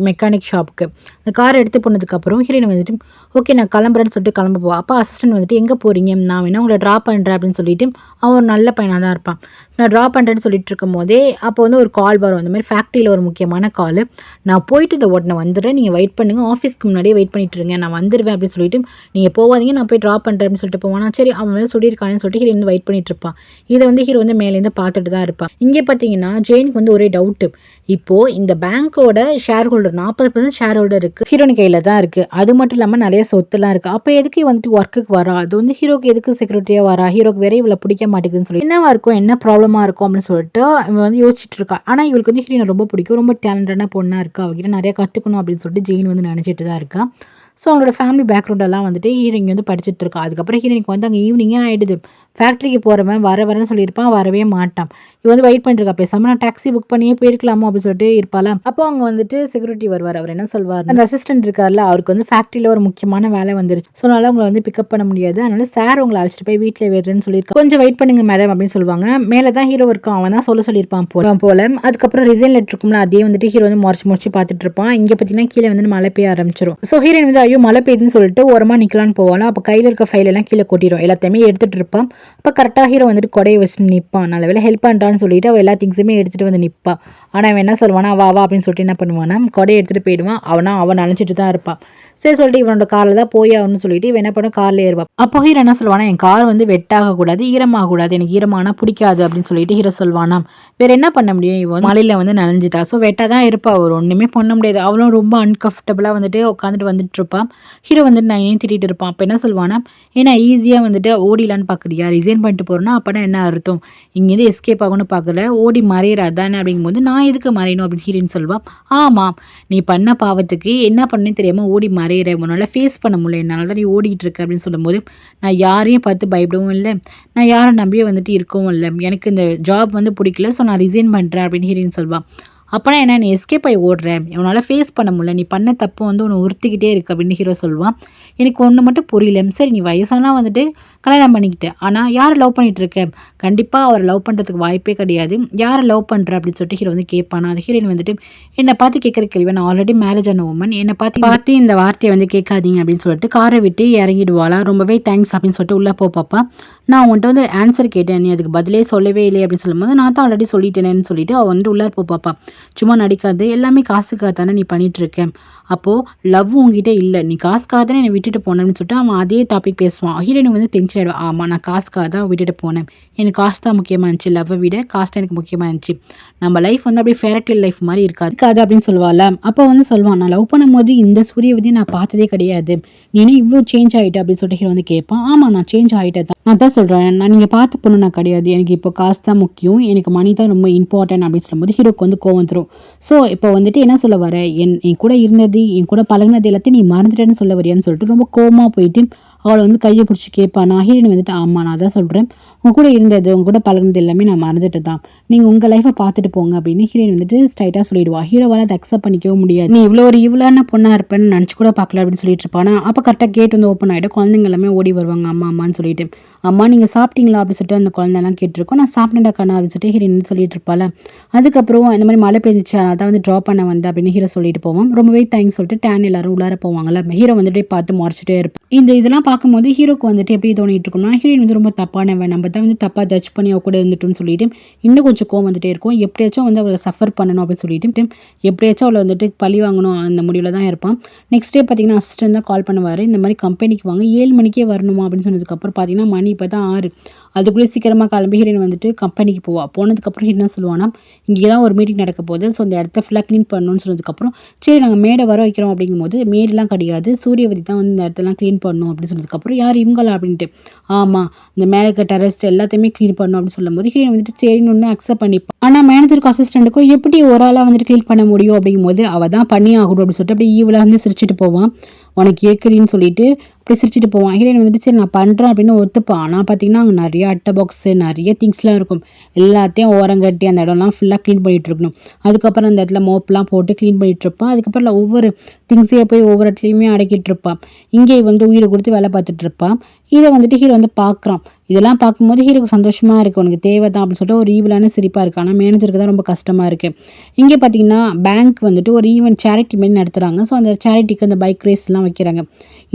மெக்கானிக் ஷாப்புக்கு. அந்த காரை எடுத்து போனதுக்கப்புறம் ஹீரோயின் வந்துட்டு ஓகே நான் கிளம்புறேன்னு சொல்லிட்டு கிளம்ப போவா. அப்போ அசிஸ்டன்ட் வந்துட்டு எங்கே போகிறீங்க, நான் வேணா உங்களை ட்ராப் பண்ணுறேன் அப்படின்னு சொல்லிட்டு அவன் ஒரு நல்ல பையனாக தான் இருப்பான். நான் ட்ராப் பண்ணுறேன்னு சொல்லிட்டு இருக்கும் போதே அப்போ வந்து ஒரு கால் வரும். அந்த மாதிரி ஃபேக்ட்ரியில் ஒரு முக்கியமான கால், நான் போயிட்டு இந்த உடனே வந்துடுறேன், நீங்கள் வெயிட் பண்ணுங்கள், ஆஃபீஸ்க்கு முன்னாடியே வெயிட் பண்ணிட்டு இருங்க, நான் வந்துடுவேன் அப்படின்னு சொல்லிட்டு நீங்கள் போவாதீங்க, நான் போய் ட்ராப் பண்ணுறேன் அப்படின்னு சொல்லிட்டு போவானா. சரி அவன் வந்து சொல்லியிருக்கானு சொல்லிட்டு ஹீரோ வந்து வெயிட் பண்ணிட்டு இருப்பான். இதை வந்து ஹீரோ வந்து மேலேருந்து பார்த்துட்டு தான் இருப்பான். இங்கே பார்த்தீங்கன்னா ஜெயினுக்கு வந்து ஒரே டவுட்டு, இப்போது இந்த பேங்க்கோட ஷேர் ஹோல்டர் 40% ஷேர் ஹோல்டர் இருக்குது, ஹீரோனு கையில் தான் இருக்குது. அது மட்டும் இல்லாமல் நிறைய சொத்துலாம் இருக்குது. அப்போ எதுக்கு வந்துட்டு ஒர்க்குக்கு வரா, அது வந்து ஹீரோக்கு எதுக்கு செக்யூரிட்டியாக வரா, ஹீரோக்கு வேற இவளை பிடிக்க மாட்டேங்குதுன்னு சொல்லி என்னவா இருக்கும், என்ன ப்ராப்ளமாக இருக்கும் அப்படின்னு சொல்லிட்டு இவன் வந்து யோசிச்சுட்டு இருக்கா. ஆனால் இவளுக்கு வந்து ஹீரோனை ரொம்ப பிடிக்கும், ரொம்ப டேலண்டான பொண்ணாக இருக்கா, அவகிட்ட நிறைய கற்றுக்கணும் அப்படின்னு சொல்லிட்டு ஜெயின் வந்து நினச்சிட்டு தான் இருக்கா. ஸோ அவங்களோட ஃபேமிலி பேக்ரவுண்டெல்லாம் வந்துட்டு ஹீரோயின் வந்து படிச்சுட்டு இருக்கா. அதுக்கப்புறம் ஹீரோயினுக்கு வந்து அங்கே ஈவினிங்கே ஆகிடுது. ஃபேக்ட்ரிக்கு போகிறவன் வரேன்னு சொல்லியிருப்பான், வரவே மாட்டான். இவ வந்து வெயிட் பண்ணிருக்கா, பேசாமல் நான் டாக்ஸி புக் பண்ணியே போயிருக்கலாமோ அப்படின்னு சொல்லிட்டு இருப்பாளா. அப்போ அவங்க வந்துட்டு செக்யூரிட்டி வருவார். அவர் என்ன சொல்வார், அந்த அசிஸ்டன்ட் இருக்கார்ல, அவருக்கு வந்து ஃபேக்ட்ரியில் ஒரு முக்கியமான வேலை வந்துருச்சு, ஸோ அதனால அவங்களை வந்து பிக்கப் பண்ண முடியாது, அதனால சார் உங்களை அழைச்சிட்டு போய் வீட்டில் விடுறேன்னு சொல்லியிருக்காங்க, கொஞ்சம் வெயிட் பண்ணுங்க மேடம் அப்படின்னு சொல்லுவாங்க. மேலே தான் ஹீரோ இருக்கான், அவன் தான் சொல்லியிருப்பான் போல. அதுக்கப்புறம் ரிசைன் லெட்டர் இருக்கும்ல, அதே வந்துட்டு ஹீரோ வந்து முறைச்சு பார்த்துட்டு இருப்பான். இங்கே பார்த்தீங்கன்னா கீழே வந்து மழை பெய்ய ஆரம்பிச்சிடும். ஸோ ஹீரோயின் வந்து ஐயோ மழை பெய்யுதுன்னு சொல்லிட்டு ஓரமாக நிற்கலான்னு போவாங்க. அப்போ கையில் இருக்க ஃபைல் எல்லாம் கீழே கொட்டிடும், எல்லாத்தையுமே எடுத்துகிட்டு இருப்பான். அப்போ கரெக்டாக ஹீரோ வந்துட்டு கொடையை வச்சுட்டு நிற்பான். நல்ல வேலை ஹெல்ப் பண்ணுறான்னு சொல்லிட்டு அவள் எல்லா திங்ஸுமே எடுத்துகிட்டு வந்து நிற்பான். ஆனால் அவன் என்ன சொல்லுவானா, வா அப்படின்னு சொல்லிட்டு என்ன பண்ணுவானா, கொடையை எடுத்துகிட்டு போயிடுவான். அவன் நினச்சிட்டு தான் இருப்பான். சரி சொல்லிட்டு இவனோட காரில் தான் போய் ஆகணும்னு சொல்லிட்டு இவன் என்ன பண்ண காரில் ஏறுவான். அப்போ ஹீரோ என்ன சொல்லுவானா, என் கார் வந்து வெட்டாகக்கூடாது, ஈரமாகக்கூடாது, எனக்கு ஈரமானா பிடிக்காது அப்படின்னு சொல்லிட்டு ஹீரோ சொல்வானா. வேற என்ன பண்ண முடியும், இவன் மலையில் வந்து நனைஞ்சிட்டா, ஸோ வெட்டாக தான் இருப்பா, அவர் ஒன்றுமே பண்ண முடியாது. அவளும் ரொம்ப அன்கம்ஃபர்டபுளாக வந்துட்டு உட்காந்துட்டு வந்துட்டு இருப்பான். ஹீரோ வந்துட்டு நான் ஏன் திட்டிகிட்டு இருப்பான். அப்போ என்ன சொல்வானா, ஏன்னா ஈஸியாக வந்துட்டு ஓடிலான்னு பார்க்குறியா, ரிசைன் பண்ணிட்டு போகிறோன்னா அப்போனா என்ன அர்த்தம், இங்கேருந்து எஸ்கேப் ஆகணும்னு பார்க்கல, ஓடி மறையிறாது தானே அப்படிங்கும்போது நான் எதுக்கு மறையணும் அப்படின்னு ஹீரோயின் சொல்வான். ஆமாம், நீ பண்ண பாவத்துக்கு என்ன பண்ணேன்னு தெரியாமல் ஓடி மறையிற, உன்னால் ஃபேஸ் பண்ண முடியல, என்னால் தான் நீ ஓடிட்டு இருக்க அப்படின்னு சொல்லும்போது நான் யாரையும் பார்த்து பயப்படவும் இல்லை, நான் யாரை நம்பியே வந்துட்டு இருக்கவும் இல்லை, எனக்கு இந்த ஜாப் வந்து பிடிக்கல, ஸோ நான் ரிசைன் பண்ணுறேன் அப்படின்னு ஹீரோயின் சொல்வான். அப்போனா என்ன, நீ எஸ்கேப் ஆகி ஓடுறேன், உன்னால் ஃபேஸ் பண்ண முடியல, நீ பண்ண தப்பு வந்து உன்னை உறுத்திக்கிட்டே இருக்கு அப்படின்னு ஹீரோ சொல்லுவான். எனக்கு ஒன்று மட்டும் புரியல, சரி நீ வயசானா வந்துட்டு கல்யாணம் பண்ணிக்கிட்டேன், ஆனால் யாரை லவ் பண்ணிகிட்டு இருக்கேன், கண்டிப்பாக அவரை லவ் பண்ணுறதுக்கு வாய்ப்பே கிடையாது, யாரை லவ் பண்ணுற அப்படின்னு சொல்லிட்டு ஹீரோ வந்து கேட்பானா. அது ஹீரோயின் வந்துட்டு என்னை பார்த்து கேட்குற கேள்வி, நான் ஆல்ரெடி மேரேஜ் ஆன உமன், என்னை பார்த்து இந்த வார்த்தையை வந்து கேட்காதீங்க அப்படின்னு சொல்லிட்டு காரை விட்டு இறங்கிடுவாளா. ரொம்பவே தேங்க்ஸ் அப்படின்னு சொல்லிட்டு உள்ளே பாப்பா, நான் உன்கிட்ட வந்து ஆன்சர் கேட்டேன், நீ அதுக்கு பதிலே சொல்லவே இல்லை அப்படின்னு சொல்லும்போது நான் தான் ஆல்ரெடி சொல்லிட்டேனேன்னு சொல்லிட்டு அவள் வந்து உள்ளே பாப்பா, சும்மா நடிக்காது, எல்லாமே காசுக்காக தானே நீ பண்ணிட்டு இருக்கேன், அப்போது லவ் உங்ககிட்ட இல்லை, நீ காசுக்காக தானே என்னை விட்டுட்டு போனேன்னு சொல்லிட்டு அவன் அதே டாபிக் பேசுவான். ஹீரோயின் வந்து டென்ஷன் ஆகிடுவான். ஆமாம், நான் காசுக்காக தான் விட்டுட்டு போனேன், எனக்கு காசு தான் முக்கியமாக இருந்துச்சு, லவ்வை விட காசு தான் எனக்கு முக்கியமாக இருந்துச்சு, நம்ம லைஃப் வந்து அப்படியே ஃபேரட்டில் லைஃப் மாதிரி இருக்காது அப்படின்னு சொல்லுவாள். அப்போ வந்து சொல்லுவான், நான் லவ் பண்ணும்போது இந்த சூரியவதியை நான் பார்த்ததே கிடையாது, நீ என்ன இவ்வளோ சேஞ்ச் ஆகிட்ட அப்படின்னு சொல்லிட்டு ஹீரோ வந்து கேட்பான். ஆமாம், நான் சேஞ்ச் ஆகிட்டேன் தான், நான் தான் சொல்கிறேன், நீங்கள் பார்த்து பொண்ணு நான் கிடையாது, எனக்கு இப்போ காசு தான் முக்கியம், எனக்கு மணி தான் ரொம்ப இம்பார்ட்டன்ட் அப்படின்னு சொல்லும்போது ஹீரோக்கு வந்து கோவம் வந்துடும். ஸோ இப்போ வந்துட்டு என்ன சொல்ல வர, என் கூட இருந்தது, என் கூட பழகுனது எல்லாத்தையும் நீ மறந்துட்டேன்னு சொல்ல வரியான்னு சொல்லிட்டு ரொம்ப கோவமா போயிட்டு அவளை வந்து கையை பிடிச்சி கேட்பானா. ஹீரோயின் வந்துட்டு ஆமாம் நான் தான் சொல்கிறேன், உங்க கூட இருந்தது உங்க கூட பழகுனது எல்லாமே நான் மறந்துட்டு தான், நீங்கள் உங்கள் லைஃப்பை பார்த்துட்டு போங்க அப்படின்னு ஹீரோயின் வந்துட்டு ஸ்ட்ரைட்டாக சொல்லிடுவா. ஹீரோவால் அதை அக்செப்ட் பண்ணிக்கவும் முடியாது. நீ இவ்வளோ ஒரு இவ்வளோன பொண்ணாக இருப்பேன்னு நினச்சி கூட பார்க்கல அப்படின்னு சொல்லிட்டு இருப்பானா. அப்போ கரெக்டாக கேட் வந்து ஓப்பன் ஆகிடும். குழந்தைங்க எல்லாமே ஓடி வருவாங்க அம்மா அம்மான்னு சொல்லிட்டு. அம்மா நீங்கள் சாப்பிட்டீங்களா அப்படின்னு சொல்லிட்டு அந்த குழந்தைலாம் கேட்டிருக்கோம். நான் சாப்பிட்டேன்டா கண்ணா அப்படின்னு சொல்லிட்டு ஹீரோயின் சொல்லிட்டு இருப்பாள். அதுக்கப்புறம் இந்த மாதிரி மழை பெஞ்சிச்சு அதான் வந்து ட்ராப் பண்ண வந்தேன் அப்படின்னு ஹீரோ சொல்லிட்டு போவோம். ரொம்பவே தேங்க்ஸ் சொல்லிட்டு டேன் எல்லாரும் உள்ளார போவாங்கல்ல. ஹீரோ வந்துட்டு பார்த்து முறைச்சிட்டே இருப்போம். இதெல்லாம் பார்க்கும்போது ஹீரோக்கு வந்துட்டு எப்படி தோணிட்டு இருக்கும்னா, ஹீரோயின் வந்து ரொம்ப தப்பானவன், நம்ம தான் வந்து தப்பாக ஜட்ஜ் பண்ணி அவ கூட இருந்துட்டோம்னு சொல்லிட்டு இன்னும் கொஞ்சம் கோவம் வந்துட்டே இருக்கும். எப்படியாச்சும் வந்து அவளை சஃபர் பண்ணணும் அப்படின்னு சொல்லிட்டு எப்படியாச்சும் அவளை வந்துட்டு பழி வாங்கணும் அந்த முடிவில் தான் இருப்பான். நெக்ஸ்ட் டே பார்த்தீங்கன்னா அசிஸ்டன்ட் தான் கால் பண்ணுவார். இந்த மாதிரி கம்பெனிக்கு வாங்க 7 மணிக்கே வரணுமா அப்படின்னு சொன்னதுக்கப்புறம் பார்த்தீங்கன்னா மணி இப்போ தான் 6. அதுக்குள்ளே சீக்கிரமாக கிளம்பி ஹீரோயின் வந்துட்டு கம்பெனிக்கு போனதுக்கப்புறம் என்ன சொல்லுவானா, இங்கே தான் ஒரு மீட்டிங் நடக்க போகுது, ஸோ அந்த இடத்த ஃபுல்லாக க்ளீன் பண்ணணும்னு சொன்னதுக்கப்புறம் சரி நாங்கள் மேடை வர வைக்கிறோம் அப்படிங்கும்போது மேடெலாம் கிடையாது, சூரியவதி தான் வந்து இந்த இடத்தெல்லாம் க்ளீன் பண்ணணும் அப்படின்னு சொன்னதுக்கப்புறம் யார் இவங்களா அப்படின்ட்டு. ஆமாம் இந்த மேலே கட்ட ரெஸ்ட் எல்லாத்தையுமே க்ளீன் பண்ணணும் அப்படின்னு சொல்லும்போது ஹீரோயின் வந்துட்டு சரின்னு ஒன்று அக்செப்ட் பண்ணிப்பான். ஆனால் மேனேஜருக்கும் அசிஸ்டண்ட்டுக்கும் எப்படி ஒரு ஆளாக வந்துட்டு க்ளீன் பண்ண முடியும் அப்படிங்கும்போது அவள் தான் பண்ணி ஆகணும் அப்படின்னு சொல்லிட்டு அப்படியே ஈவலாக வந்து சிரிச்சுட்டு போவான். உனக்கு கேட்குறின்னு சொல்லிட்டு அப்படி சிரிச்சுட்டு போவான். ஹீரோயின் வந்துட்டு சரி நான் பண்ணுறேன் அப்படின்னு ஒத்துப்பான். ஆனால் பார்த்தீங்கன்னா அங்கே நிறைய அட்டை பாக்ஸு நிறைய திங்ஸ்லாம் இருக்கும். எல்லாத்தையும் ஓரங்கட்டி அந்த இடம்லாம் ஃபுல்லாக க்ளீன் பண்ணிகிட்டு இருக்கணும். அதுக்கப்புறம் அந்த இடத்துல மோப்லாம் போட்டு க்ளீன் பண்ணிகிட்டு இருப்பான். அதுக்கப்புறம் ஒவ்வொரு திங்ஸையே போய் ஒவ்வொரு இடத்துலையுமே அடக்கிட்டு இருப்பான். இங்கே வந்து உயிரை கொடுத்து வேலை பார்த்துட்டு இருப்பான். இதை வந்துட்டு ஹீரோ வந்து பார்க்குறான். இதெல்லாம் பார்க்கும்போது ஹீரோக்கு சந்தோஷமாக இருக்குது, உனக்கு தேவை தான் அப்படின்னு சொல்லிட்டு ஒரு ஈவலான சிரிப்பாக இருக்குது. ஆனால் மேனேஜருக்கு தான் ரொம்ப கஷ்டமாக இருக்குது. இங்கே பார்த்தீங்கன்னா பேங்க் வந்துட்டு ஒரு ஈவென்ட் சேரிட்டி மாரி நடத்துகிறாங்க. ஸோ அந்த சேரிட்டிக்கு அந்த பைக் ரேஸ்லாம் வைக்கிறாங்க.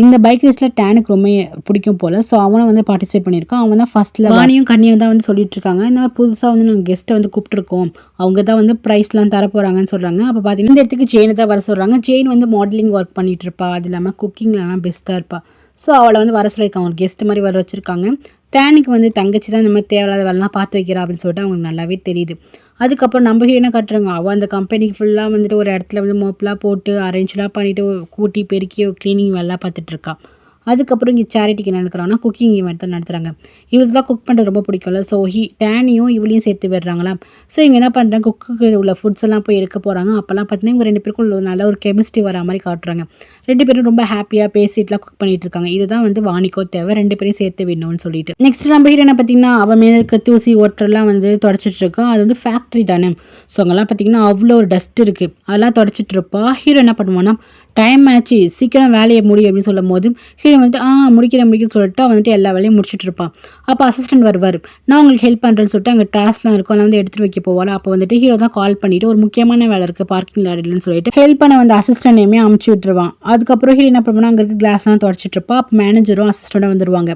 இந்த பைக் ரேஸில் டேனுக்கு ரொம்ப பிடிக்கும் போல். ஸோ அவனும் வந்து பார்ட்டிசிபேட் பண்ணியிருக்கான். அவன் தான் ஃபஸ்ட்டில் வாணியும் கண்ணியும் தான் வந்து சொல்லிட்டு இருக்காங்க. இந்த மாதிரி புதுசாக வந்து நாங்கள் கெஸ்ட்டை வந்து கூப்பிட்டுருக்கோம், அவங்க தான் வந்து ப்ரைஸ்லாம் தர போகிறாங்கன்னு சொல்கிறாங்க. அப்போ பார்த்தீங்கன்னா இந்த இடத்துக்கு ஜெயினை தான் வர சொல்கிறாங்க. ஜெயின் வந்து மாடலிங் ஒர்க் பண்ணிகிட்டு இருப்பா, அது இல்லாமல் குக்கிங்லலாம் பெஸ்ட்டாக இருப்பாள். ஸோ அவளை வந்து வர சொல்லியிருக்காங்க, ஒரு கெஸ்ட் மாதிரி வர வச்சுருக்காங்க. டேனுக்கு வந்து தங்கச்சி தான் இந்த மாதிரி தேவையில்லாத வேலைலாம் பார்த்து வைக்கிறா அப்படின்னு சொல்லிட்டு அவங்களுக்கு நல்லாவே தெரியுது. அதுக்கப்புறம் நம்ம ஹீரோயினை காட்டுறாங்க. அவள் அந்த கம்பெனிக்கு ஃபுல்லாக வந்துட்டு ஒரு இடத்துல வந்து மோப்லாம் போட்டு அரேஞ்ச்லாம் பண்ணிவிட்டு கூட்டி பெருக்கி க்ளீனிங் வேலைலாம் பார்த்துட்ருக்கா. அதுக்கப்புறம் இங்கே சேரிட்டிக்கு என்ன நடக்கிறாங்கன்னா குக்கிங் ஈவெண்ட் தான் நடத்துகிறாங்க. இவளுக்கு தான் குக் பண்ணுறது ரொம்ப பிடிக்கும்ல. ஸோ டேனியும் இவளையும் சேர்த்து விடுறாங்களா. ஸோ இவங்க என்ன பண்ணுறாங்க, குக்குக்கு உள்ள ஃபுட்ஸ் எல்லாம் போய் எடுக்க போகிறாங்க. அப்போல்லாம் பார்த்தீங்கன்னா இவங்க 2 பேருக்கும் நல்ல ஒரு கெமிஸ்ட்ரி வர மாதிரி காட்டுறாங்க. 2 பேரும் ரொம்ப ஹாப்பியாக பேசிட்டுலாம் குக் பண்ணிட்டு இருக்காங்க. இதுதான் வந்து வாணிக்கோ தேவை, 2 பேரையும் சேர்த்து விடணும்னு சொல்லிட்டு. நெக்ஸ்ட் நம்ம ஹீரோனை பார்த்தீங்கன்னா அவன் மேலே இருக்க தூசி ஓட்டரெல்லாம் வந்து தொடச்சிட்டு இருக்கா. அது வந்து ஃபேக்ட்ரி தானே. ஸோ அங்கெல்லாம் பார்த்தீங்கன்னா அவ்வளோ ஒரு டஸ்ட் இருக்குது, அதெல்லாம் தொடச்சிட்டு இருப்பா. ஹீரோ என்ன பண்ணுவான்னா டைம் ஆச்சு சீக்கிரம் வேலையை முடியும் அப்படின்னு சொல்லும் போது ஹீரோ வந்துட்டு முடிக்கிறேன்னு சொல்லிட்டு வந்துட்டு எல்லா வேலையும் முடிச்சுட்டு இருப்பான். அப்போ அசிஸ்டன்ட் வருவார். நான் உங்களுக்கு ஹெல்ப் பண்ணுறேன்னு சொல்லிட்டு அங்கே டாஸ்க்லாம் இருக்கும், அதெல்லாம் வந்து எடுத்துகிட்டு வைக்க போவாள். அப்போ வந்துட்டு ஹீரோ தான் கால் பண்ணிவிட்டு ஒரு முக்கியமான வேலை இருக்குது பார்க்கிங் லாரிலன்னு சொல்லிட்டு ஹெல்ப் பண்ண வந்து அசிஸ்டன்ட்டையுமே அமுச்சு விட்டுருவான். அதுக்கப்புறம் ஹீரோ என்ன பண்ணுவானா அங்கே இருக்க கிளாஸ்லாம் தொடச்சிட்டு இருப்பா. அப்போ மேனேஜரும் அசிஸ்டண்ட்டாக வந்துடுவாங்க.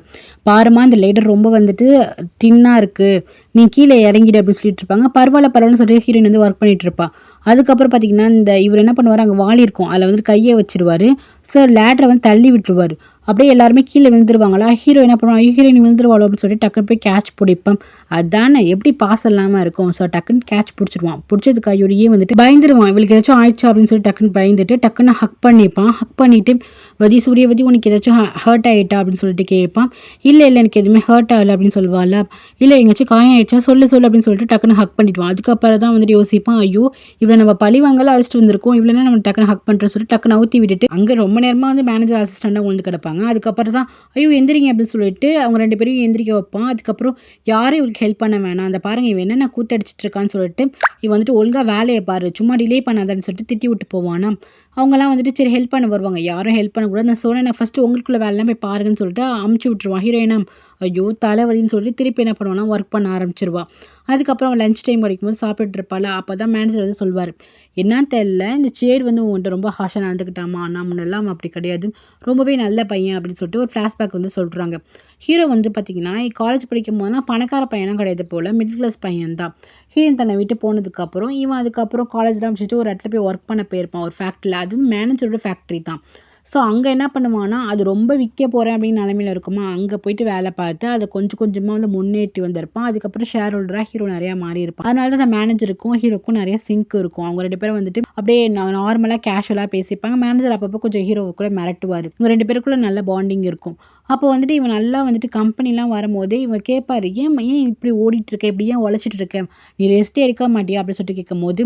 பாருமா இந்த லேடர் ரொம்ப வந்துட்டு தின்னாக இருக்குது, நீ கீழே இறங்கிடு அப்படின்னு சொல்லிட்டு இருப்பாங்க. பரவாயில்லன்னு சொல்லிட்டு ஹீரோயின் வந்து ஒர்க் பண்ணிட்டு இருப்பா. அதுக்கப்புறம் பார்த்தீங்கன்னா இந்த இவர் என்ன பண்ணுவார், அங்கே வாளி இருக்கும், அதில் வந்து கையை வச்சிருவார். ஸோ லேடரை வந்து தள்ளி விட்டுருவார். அப்படியே எல்லாருமே கீழே விழுந்துருவாங்களா. ஹீரோ என்ன பண்ணுவாங்க, ஹீரோயின் விழுந்துருவாளோ அப்படின்னு சொல்லிட்டு டக்குன்னு போய் கேட்ச் பிடிப்பேன். அதானே எப்படி பாஸ் இல்லாமல் இருக்கும். ஸோ டக்குன்னு கேட்ச் பிடிச்சிருவான். பிடிச்சது கையோடையே வந்துட்டு பயந்துருவான். இவளுக்கு ஏதாச்சும் ஆயிடுச்சா அப்படின்னு சொல்லி டக்குன்னு பயந்துட்டு டக்குன்னு ஹக் பண்ணிப்பான். ஹக் பண்ணிவிட்டு சூரியவதி உனக்கு ஏதாச்சும் ஹர்ட் ஆகிட்டா அப்படின்னு சொல்லிட்டு கேட்பான். இல்லை எனக்கு எதுவுமே ஹர்ட் ஆகலை அப்படின்னு சொல்லுவாள். இல்லை எங்கேயாச்சும் காயம் ஆயிடுச்சா சொல்லு அப்படின்னு சொல்லிட்டு டக்குன்னு ஹக் பண்ணிடுவான். அதுக்கப்புறம் தான் வந்துட்டு யோசிப்பான், ஐயோ இவளை நம்ம பழி வாங்கலாம் அழைச்சிட்டு வந்திருக்கோம், இவ்வளோ நம்ம டக்குன்னு ஹக் பண்ணுறேன்னு சொல்லிட்டு டக்குன்னு ஊற்றி விட்டுட்டு அங்கே ரொம்ப நேரமாக வந்து மேனேஜர் அசிஸ்டண்ட்டாக உழுந்து கிடப்பாங்க. அதுக்கப்புறம் தான் ஐயோ எந்திரிங்க அப்படின்னு சொல்லிட்டு அவங்க 2 பேரையும் எந்திரிக்க வைப்பான். அதுக்கப்புறம் யாரும் இவருக்கு ஹெல்ப் பண்ண வேணாம், அந்த பாருங்க இவன் என்னென்ன கூத்தடிச்சிட்டு இருக்கான்னு சொல்லிட்டு இவன் வந்துட்டு ஒழுங்காக வேலையை பாரு, சும்மா டிலே பண்ணாதான்னு சொல்லிட்டு திட்டி விட்டு போவானா. அவங்களாம் வந்துட்டு சரி ஹெல்ப் பண்ண வருவாங்க. யாரும் ஹெல்ப் பண்ணக்கூடாது, நான் சொன்னேன் ஃபஸ்ட்டு உங்களுக்குள்ள வேலைலாம் போய் பாருங்கன்னு சொல்லிட்டு அமுச்சு விட்டுருவான். ஹீரோயினா ஐயோ தலைவலின்னு சொல்லிட்டு திருப்பி என்ன பண்ணுவானா ஒர்க் பண்ண ஆரம்பிச்சிருவா. அதுக்கப்புறம் லஞ்ச் டைம் கிடைக்கும்போது சாப்பிட்டு இருப்பாள். அப்போ தான் மேனேஜர் வந்து சொல்வார், என்னன்னு தெரியல இந்த சேடு வந்து உங்கள்கிட்ட ரொம்ப ஹாஷாக நடந்துக்கிட்டாமா, நான் முன்னெல்லாம் அப்படி கிடையாது, ரொம்பவே நல்ல பையன் அப்படின்னு சொல்லிட்டு ஒரு ஃப்ளாஷ்பேக் வந்து சொல்கிறாங்க. ஹீரோ வந்து பார்த்திங்கன்னா காலேஜ் படிக்கும் போதுனா பணக்கார பையனும் கிடையாது போல், மிடில் கிளாஸ் பையன் தான். ஹீரோயின் தன்னை விட்டு போனதுக்கப்புறம் இவன் அதுக்கப்புறம் காலேஜ்லாம் முடிச்சுட்டு ஒரு இடத்துல போய் ஒர்க் பண்ண போயிருப்பான் ஒரு ஃபேக்ட்ரியில். அதுவும் மேனேஜரோட ஃபேக்ட்ரி தான். ஸோ அங்கே என்ன பண்ணுவான்னா அது ரொம்ப விற்க போகிறேன் அப்படின்னு நிலமையில இருக்குமா, அங்கே போயிட்டு வேலை பார்த்து அதை கொஞ்சம் கொஞ்சமாக வந்து முன்னேற்றி வந்திருப்பான். அதுக்கப்புறம் ஷேர் ஹோல்டராக ஹீரோ நிறையா மாறி இருப்பான். அதனால தான் அந்த மேனேஜருக்கும் ஹீரோக்கும் நிறைய சிங்க் இருக்கும். அவங்க 2 பேரும் வந்துட்டு அப்படியே நார்மலாக கேஷுவலாக பேசிப்பாங்க. மேனேஜர் அப்பப்போ கொஞ்சம் ஹீரோவை கூட மிரட்டுவார். இவங்க 2 பேருக்குள்ள நல்ல பாண்டிங் இருக்கும். அப்போ வந்துட்டு இவன் நல்லா வந்துட்டு கம்பெனிலாம் வரும்போதே இவன் கேட்பாரு, ஏன் இப்படி ஓடிட்டு இருக்க? இப்படி ஏன் உழைச்சிட்டு இருக்க? நீ ரெஸ்ட்டே எடுக்க மாட்டியா? அப்படின்னு சொல்லிட்டு கேட்கும்போது,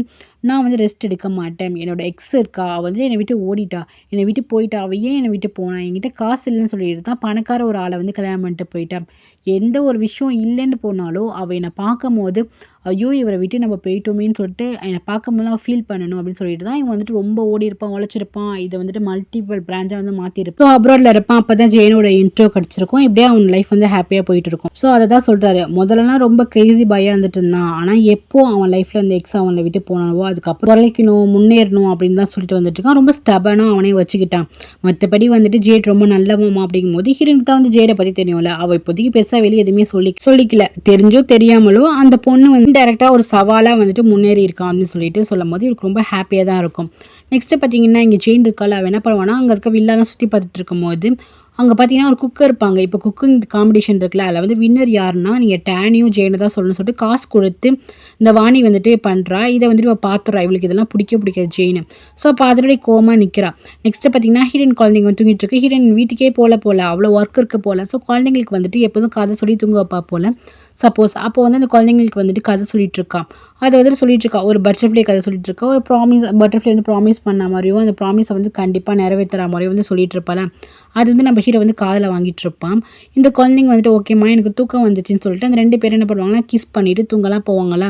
நான் வந்து ரெஸ்ட் எடுக்க மாட்டேன். என்னோட எக்ஸ் இருக்கா, அவள் வந்து என்னை விட்டு ஓடிட்டா, என்னை விட்டு போயிட்டா. அவள் ஏன் என்னை விட்டு போனா? என்கிட்ட காசு இல்லைன்னு சொல்லிட்டு தான் பணக்கார ஒரு ஆளை வந்து கல்யாணம் பண்ணிட்டு போயிட்டா. எந்த ஒரு விஷயம் இல்லைன்னு போனாலும் அவள் என்னை பார்க்கும்போது, ஐயோ! இவரை விட்டு நம்ம போயிட்டோமேன்னு சொல்லிட்டு என்னை பார்க்கும்போதெல்லாம் ஃபீல் பண்ணணும் அப்படின்னு சொல்லிட்டு தான் இவன் வந்துட்டு ரொம்ப ஓடியிருப்பான், உழைச்சிருப்பான். இதை வந்துட்டு மல்டிபிள் பிரான்ச்சாக வந்து மாற்றிருப்பான். ஸோ அப்ராடில் இருப்பான். அப்போ தான் ஜெயனோட இன்ட்ரோ கிடச்சிருக்கும். இப்படியே அவன் லைஃப் வந்து ஹாப்பியாக போயிட்டு இருக்கும். ஸோ அதை தான் சொல்கிறாரு, முதல்லலாம் ரொம்ப கிரேசி பாயாக இருந்துட்டு இருந்தான். ஆனால் எப்போ அவன் லைஃப்பில் இந்த எக்ஸ் அவனை விட்டு போனாவோ அதுக்கப்புறம் உழைக்கணும், முன்னேறணும் அப்படின்னு தான் சொல்லிட்டு வந்துட்டு இருக்கான். ரொம்ப ஸ்டபனாக அவனே வச்சுக்கிட்டான். மற்றபடி வந்துட்டு ஜேட் ரொம்ப நல்லவமா அப்படிங்கும்போது ஹீரோனுக்கு தான் வந்து ஜேடை பற்றி தெரியும்ல. அவள் இப்போதைக்கு பெருசாக வெளியே எதுவுமே சொல்லிக்கல. தெரிஞ்சோ தெரியாமலோ அந்த பொண்ணு வந்து டைரெக்டாக ஒரு சவாலாக வந்துட்டு முன்னேறி இருக்கான் அப்படின்னு சொல்லிட்டு சொல்லும் போது இவருக்கு ரொம்ப ஹாப்பியாக தான் இருக்கும். நெக்ஸ்ட்டு பார்த்தீங்கன்னா இங்கே ஜெயின் இருக்காள். அவள் என்ன பண்ணுவான்னா அங்கே இருக்க வில்லாலாம் சுற்றி பார்த்துட்டு இருக்கும்போது அங்கே பார்த்தீங்கன்னா ஒரு குக்கர் இருப்பாங்க. இப்போ குக்கிங் காம்படிஷன் இருக்குல்ல, அதில் வந்து வின்னர் யாருன்னா நீங்கள் டேனியும் ஜெயினை தான் சொல்லணும்னு சொல்லிட்டு காசு கொடுத்து இந்த வாணி வந்துட்டு பண்ணுறா. இதை வந்துட்டு இவள் பார்த்துறா. இவளுக்கு இதெல்லாம் பிடிக்காது ஜெயின். ஸோ பார்த்துட்டு கோவமாக நிற்கிறா. நெக்ஸ்ட்டு பார்த்தீங்கன்னா ஹீரோயின் குழந்தைங்க வந்து தூங்கிட்டு இருக்கு. ஹீரோயின் வீட்டுக்கே போல அவ்வளோ ஒர்க் இருக்க போல. ஸோ குழந்தைங்களுக்கு வந்துட்டு எப்போதும் கதை சொல்லி தூங்க வைப்பா போல. சப்போஸ் அப்போ வந்து அந்த குழந்தைங்களுக்கு வந்துட்டு கதை சொல்லிட்டு இருக்கா. அதை வந்துட்டு சொல்லிட்டு இருக்கா. ஒரு பட்டர்ஃப்ளை கதை சொல்லிட்டு இருக்கா. ஒரு பட்டர்ஃப்ளை வந்து ப்ராமிஸ் பண்ண மாதிரியும் அந்த ப்ராமிஸை வந்து கண்டிப்பாக நிறைவேற்றுற மாதிரியும் வந்து சொல்லிட்டு இருப்பாள். அது வந்து நம்ம ஹீரோ வந்து காதில் வாங்கிட்டு இருப்பான். இந்த குழந்தைங்க வந்துட்டு ஓகேம்மா எனக்கு தூக்கம் வந்துச்சுன்னு சொல்லிட்டு அந்த 2 பேரும் என்ன பண்ணுவாங்கன்னா கிஸ் பண்ணிட்டு தூங்கலாம் போவாங்களா.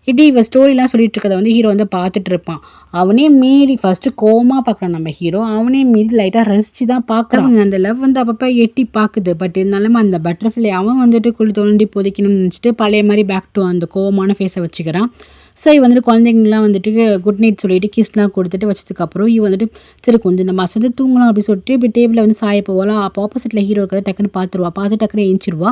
இப்படி இவ ஸ்டோரிலாம் சொல்லிட்டு இருக்கதை வந்து ஹீரோ வந்து பார்த்துட்டு இருப்பான். அவனே மீறி ஃபர்ஸ்ட்டு கோவமாக பார்க்குறான் நம்ம ஹீரோ. அவனே மீறி லைட்டாக ரசித்து தான் பார்க்குறான். அந்த லவ் வந்து அப்பப்போ எட்டி பார்க்குது. பட் இருந்தாலும் அந்த பட்டர்ஃப்ளை அவன் வந்துட்டு குழி தோண்டி புதைக்கணும்னு நினச்சிட்டு பழைய மாதிரி பேக் டு அந்த கோவமான ஃபேஸை வச்சுக்கிறான். சரி வந்துட்டு குழந்தைங்கலாம் வந்துட்டு குட் நைட் சொல்லிட்டு கிஸ்லாம் கொடுத்துட்டு வச்சதுக்கப்புறம் வந்துட்டு சரி கொஞ்சம் நம்ம அசந்து தூங்கலாம் அப்படின்னு சொல்லிட்டு இப்படி டேபிளில் வந்து சாய போகலாம். அப்போ ஆப்போசிட்டில் ஹீரோ இருக்கிறத டக்குன்னு பார்த்து டக்குன்னு ஏஞ்சிருவா.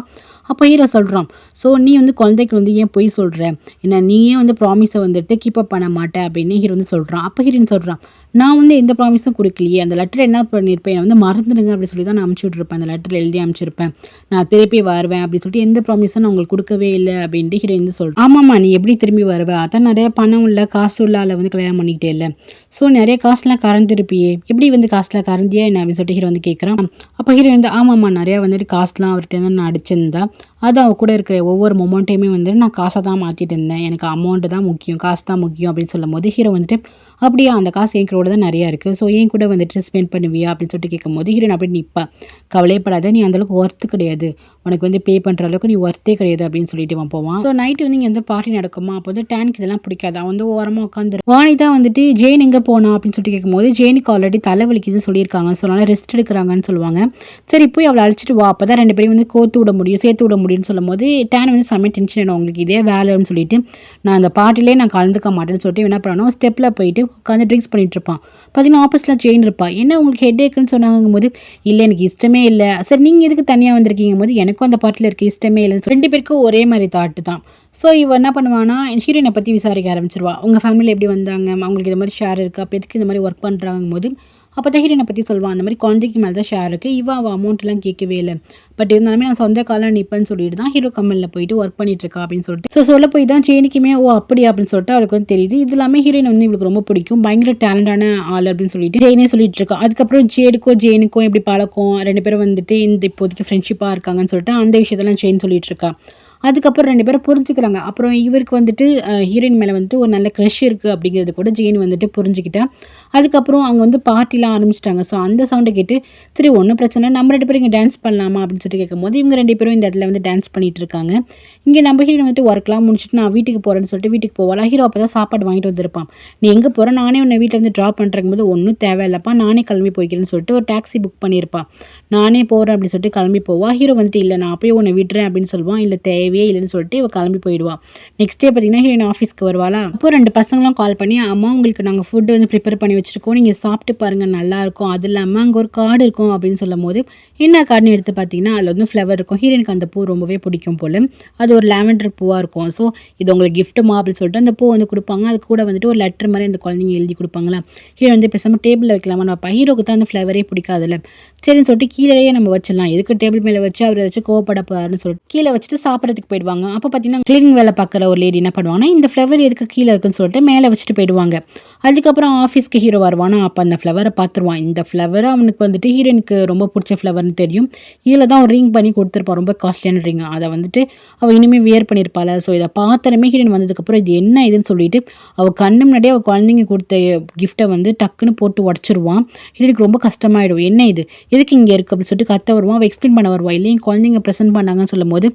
அப்போ ஹீரோ சொல்கிறான், ஸோ நீ வந்து குழந்தைக்கு வந்து ஏன் பொய் சொல்கிற, என்ன நீயே வந்து ப்ராமிஸை வந்துட்டு கீப் அப் பண்ண மாட்டேன் அப்படின்னு ஹீரோ வந்து சொல்கிறான். அப்போ ஹீரோயின் சொல்கிறான், நான் வந்து எந்த ப்ராமிஸும் கொடுக்கலையே, அந்த லெட்டர் என்ன பண்ணியிருப்பேன், என்னை வந்து மறந்துடுங்க அப்படின்னு சொல்லி தான் நான் அனுப்பிச்சி விட்ருப்பேன். அந்த லெட்டரில் எழுதி அனுப்பிச்சிருப்பேன், நான் திருப்பி வருவேன் அப்படின்னு சொல்லிட்டு எந்த ப்ராமிஸும் நான் உங்களுக்கு கொடுக்கவே இல்லை அப்படின்ட்டு ஹீரோயின் வந்து சொல்கிறேன். ஆமாம்மா நீ எப்படி திரும்பி வருவேன், அதான் நிறைய பணம் இல்லை காசு இல்லை ஆளை வந்து கல்யாணம் பண்ணிக்கிட்டே இல்லை, ஸோ நிறைய காசுலாம் கறந்துருப்பியே, எப்படி வந்து காசுலாம் கறந்தியா என்ன அப்படின்னு சொல்லிட்டு ஹீரோ வந்து கேட்குறான். அப்போ ஹீரோ வந்து ஆமாம்மா நிறையா வந்துட்டு காசுலாம் அவர்கிட்ட வந்து நான் அடிச்சிருந்தா, அது அவ கூட இருக்கிற ஒவ்வொரு மொமெண்ட்டையுமே வந்துட்டு நான் காசை தான் மாற்றிட்டு இருந்தேன், எனக்கு அமௌண்ட்டு தான் முக்கியம், காசு தான் முக்கியம் அப்படின்னு சொல்லும் போது ஹீரோ வந்துட்டு அப்படியா அந்த காசு என் கூட தான் நிறையா இருக்குது, ஸோ என் கூட வந்துட்டு ஸ்பெண்ட் பண்ணுவியா அப்படின்னு சொல்லிட்டு கேட்கும்போது ஹீரோயின் அப்படி நிற்பா. கவலைப்படாத நீ அந்தளவுக்கு ஒர்த்து கிடையாது, உனக்கு வந்து பே பண்ணுற அளவுக்கு நீ ஒர்த்தே கிடையாது அப்படின்னு சொல்லிட்டு அவன் போவான். ஸோ நைட்டு வந்து இங்கே வந்து பார்ட்டி நடக்குமா. அப்போ வந்து டேனுக்கு இதெல்லாம் பிடிக்காது. அவன் வந்து ஓரமாக உட்காந்துரு. வாணி தான் வந்துட்டு ஜெயின் எங்கே போனா அப்படின்னு சொல்லிட்டு கேட்கும்போது ஜெயினுக்கு ஆல்ரெடி தலைவலிக்குதுன்னு சொல்லியிருக்காங்க, ஸோ அதனால் ரெஸ்ட் எடுக்கிறாங்கன்னு சொல்லுவாங்க. சரி போய் அவளை அழைச்சிட்டு வா, அப்போ தான் 2 பேரும் வந்து கோர்த்து விட முடியும், சேர்த்து விட முடியும்னு சொல்லும் போது டேன் வந்து செம்ம டென்ஷன் ஆகிடும். உங்களுக்கு இதே வேலைன்னு சொல்லிட்டு நான் அந்த பார்ட்டிலே நான் கலந்துக்க மாட்டேன்னு சொல்லிட்டு என்ன பண்ணணும் ஸ்டெப்பில் போயிட்டு உட்காந்து ட்ரிங்க்ஸ் பண்ணிட்டு இருப்பான். பார்த்தீங்கன்னா ஆப்போசிட்டில் ஜெயின் இருப்பா. என்ன உங்களுக்கு ஹெட் ஏக்குன்னு சொன்னாங்கும் போது இல்லை எனக்கு இஷ்டமே இல்லை, சரி நீங்கள் எதுக்கு தனியாக வந்திருக்கீங்க போது எனக்கும் அந்த பார்ட்டியில் இருக்க இஷ்டமே இல்லைன்னு 2 பேருக்கும் ஒரே மாதிரி தாட்டு தான். ஸோ இவ என்ன பண்ணுவான்னா ஹீரோயினை பற்றி விசாரிக்க ஆரம்பிச்சிருவா. உங்கள் ஃபேமிலியில் எப்படி வந்தாங்க, அவங்களுக்கு இந்த மாதிரி ஷேர் இருக்குது, அப்போ எதுக்கு இந்த மாதிரி ஒர்க் பண்ணுறாங்கும் போது அப்போ தான் ஹீரோயினை பற்றி சொல்லுவான். அந்த மாதிரி குழந்தைக்கு மேலே தான் ஷேர் இருக்குது, அவள் அமௌண்ட்லாம் கேட்கவே இல்லை, பட் இருந்தாலுமே நான் சொந்த காலம் நிற்பேன்னு சொல்லிட்டு தான் ஹீரோ கம்பெனியில் போயிட்டு ஒர்க் பண்ணிட்டு இருக்கா அப்படின்னு சொல்லிட்டு ஸோ சொல்ல போய் தான் ஜெயினிக்குமே ஓ அப்படியா அப்படின்னு சொல்லிட்டு அவளுக்கு வந்து தெரியுது. இது எல்லாமே ஹீரோயின் வந்து இவளுக்கு ரொம்ப பிடிக்கும், பயங்கர டேலண்டான ஆள் அப்படின்னு சொல்லிட்டு ஜெயினே சொல்லிட்டு இருக்கா. அதுக்கப்புறம் ஜெயினுக்கும் எப்படி பழக்கம், 2 பேரும் வந்துட்டு இந்த இப்போதைக்கு ஃப்ரெண்ட்ஷிப்பாக இருக்காங்கன்னு சொல்லிட்டு அந்த விஷயத்தெல்லாம் ஜெயின் சொல்லிட்டு இருக்கா. அதுக்கப்புறம் 2 பேரும் புரிஞ்சுக்கிறாங்க. அப்புறம் இவருக்கு வந்துட்டு ஹீரோயின் மேலே வந்துட்டு ஒரு நல்ல க்ரஷ் இருக்குது அப்படிங்கிறது கூட ஜெயின் வந்துட்டு புரிஞ்சுக்கிட்டா. அதுக்கப்புறம் அவங்க வந்து பார்ட்டிலாம் ஆரம்பிச்சிட்டாங்க. ஸோ அந்த சவுண்டை கேட்டு சரி ஒன்றும் பிரச்சனை நம்ம 2 பேரும் இங்கே டான்ஸ் பண்ணலாமா அப்படின்னு சொல்லிட்டு கேட்கும்போது இவங்க 2 பேரும் இந்த இடத்துல வந்து டான்ஸ் பண்ணிட்டு இருக்காங்க. இங்கே நம்ம ஹீரோயின் வந்துட்டு ஒர்க்லாம் முடிச்சுட்டு நான் வீட்டுக்கு போகிறேன்னு சொல்லிட்டு வீட்டுக்கு போவாளா. ஹீரோ அப்போ தான் சாப்பாடு வாங்கிட்டு வந்திருப்பான். நீ எங்கே போகிற, நானே உன்னை வீட்டில் வந்து ட்ராப் பண்ணுறக்கும் போது ஒன்றும் தேவையில்லப்பா, நானே கிளம்பி போய்க்கிறேன்னு சொல்லிட்டு ஒரு டாக்ஸி புக் பண்ணியிருப்பான். நானே போகிறேன் அப்படின்னு சொல்லிட்டு கிளம்பி போவா. ஹீரோ வந்துட்டு இல்லை நான் அப்படியே உன்னை விடுறேன் அப்படின்னு சொல்லுவான். இல்லை தேவையே இல்லைன்னு சொல்லிட்டு இவ கிளம்பி போயிடுவா. நெக்ஸ்ட் டே பார்த்தீங்கன்னா ஹீரோயின் ஆஃபீஸ்க்கு வருவாளா. அப்போ 2 பசங்களாம் கால் பண்ணி அம்மா உங்களுக்கு நாங்கள் ஃபுட்டு வந்து ப்ரிப்பேர் பண்ணி வச்சுருக்கோம், நீங்கள் சாப்பிட்டு பாருங்கள் நல்லாயிருக்கும், அது இல்லாமல் அங்கே ஒரு கார்டு இருக்கும் அப்படின்னு சொல்லும் போது என்ன கார்டுன்னு எடுத்து பார்த்தீங்கன்னா அதில் வந்து ஃப்ளவர் இருக்கும். ஹீரோயினுக்கு அந்த பூ ரொம்பவே பிடிக்கும் போல், அது ஒரு லாவெண்டர் பூவாக இருக்கும். ஸோ இது உங்களுக்கு கிஃப்ட்டுமா அப்படின்னு சொல்லிட்டு அந்த பூ வந்து கொடுப்பாங்க. அது கூட வந்துட்டு ஒரு லெட்டர் மாதிரி அந்த குழந்தைங்க எழுதி கொடுப்பாங்களா. ஹீரோ வந்து பேசாமல் டேபிளில் வைக்கலாமா நான் ஹீரோக்கு தான் அந்த ஃப்ளவரே பிடிக்காதுல்ல, சரின்னு சொல்லிட்டு கீழேயே நம்ம வச்சிடலாம், எதுக்கு டேபிள் மேலே வச்சு அவர் ஏதாச்சும் கோவப்பட போறாருன்னு சொல்லிட்டு கீழே வச்சுட்டு சாப்பிட்றதுக்கு இடத்துக்கு போயிடுவாங்க. அப்போ பார்த்தீங்கன்னா கிளீனிங் வேலை பார்க்குற ஒரு லேடி என்ன பண்ணுவாங்கன்னா, இந்த ஃப்ளவர் எதுக்கு கீழே இருக்குன்னு சொல்லிட்டு மேலே வச்சுட்டு போயிடுவாங்க. அதுக்கப்புறம் ஆஃபீஸ்க்கு ஹீரோ வருவானா, அப்போ அந்த ஃப்ளவரை பார்த்துருவான். இந்த ஃப்ளவர் அவனுக்கு வந்துட்டு ஹீரோயினுக்கு ரொம்ப பிடிச்ச ஃப்ளவர்னு தெரியும். இதில் தான் ஒரு ரிங் பண்ணி கொடுத்துருப்பான், ரொம்ப காஸ்ட்லியான ரிங். அதை வந்துட்டு அவள் இனிமேல் வியர் பண்ணியிருப்பாள். ஸோ இதை பார்த்தனமே ஹீரோயின் வந்ததுக்கப்புறம் இது என்ன இதுன்னு சொல்லிட்டு அவள் கண்ணு முன்னாடியே அவள் குழந்தைங்க கொடுத்த கிஃப்ட்டை வந்து டக்குன்னு போட்டு உடச்சிருவான். ஹீரோயினுக்கு ரொம்ப கஷ்டமாயிடும். என்ன இது, எதுக்கு இங்கே இருக்குது அப்படின்னு சொல்லிட்டு கத்த வருவான். அவள் எக்ஸ்பிளைன் பண்ண வருவாள். இல்லையும் குழந்தைங்க ப்ரெசென்ட் பண்ணாங்கன்னு சொல்லும் போது